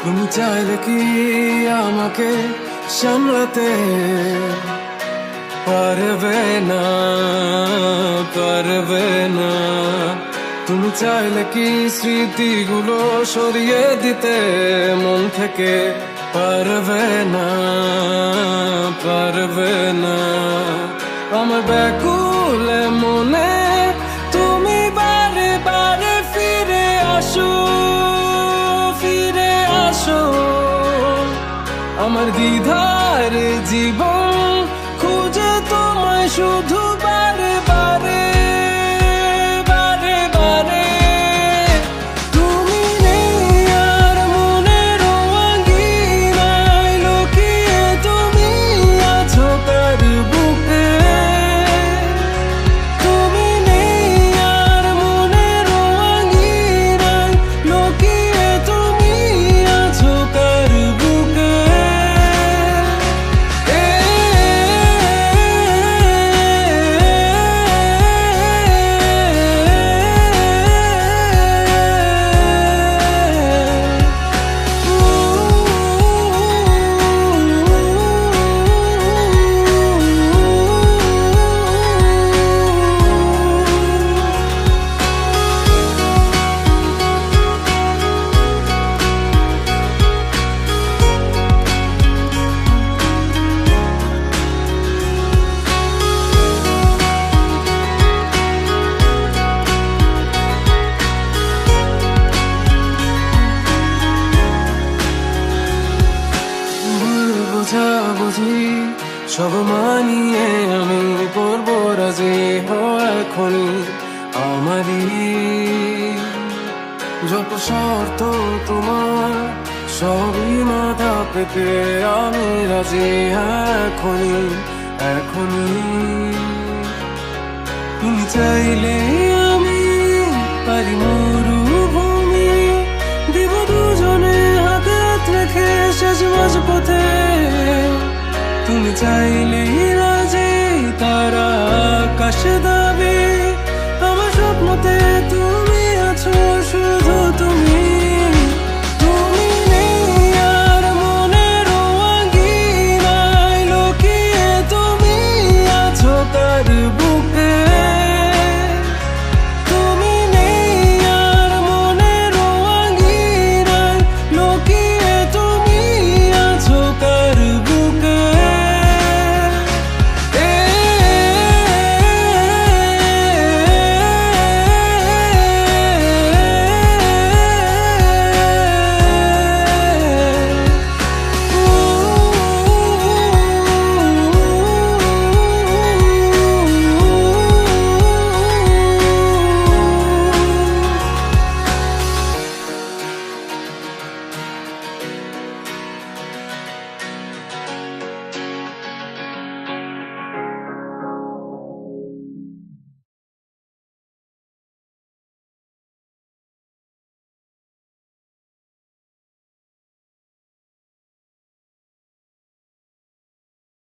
তুমি চাইলে কি আমাকে সামলাতে পারবে না, পারবে না। তুমি চাইলে কি স্মৃতিগুলো সরিয়ে দিতে মন থেকে পারবে না, পারবে না। আমার ব্যাকুল মনে তুমি বারে বারে ফিরে আসো, ফিরে আসো। আমার দ্বিধার জীবন খুঁজে তোমায় শুধু বারে বারে, বারে বারে। তুমি নেই আর মনের আঙিনায়, লুকিয়ে তুমি আছো কার বুকে। তুমি নেই আর মনের আঙিনায়, লুকিয়ে তুমি আছো কার বুকে। বুঝি সব মানিয়ে আমি করবো রাজি, এখনই আমারই যত শর্ত তোমার সবই মাথা পেতে আমি রাজি, এখনই এখনই। তুমি চাইলে আমি পারি মরুভূমি, দিব দুজনে হাতে হাত রেখে শেষ মাঝ পথে। তুমি চাইলেই রাজি তারা আকাশ দাবি, আমার স্বপ্নতে তুমি আছো শুধু তুমি। তুমি নেই আর মনের আঙিনায়, লুকিয়ে তুমি আছো কার বুকে।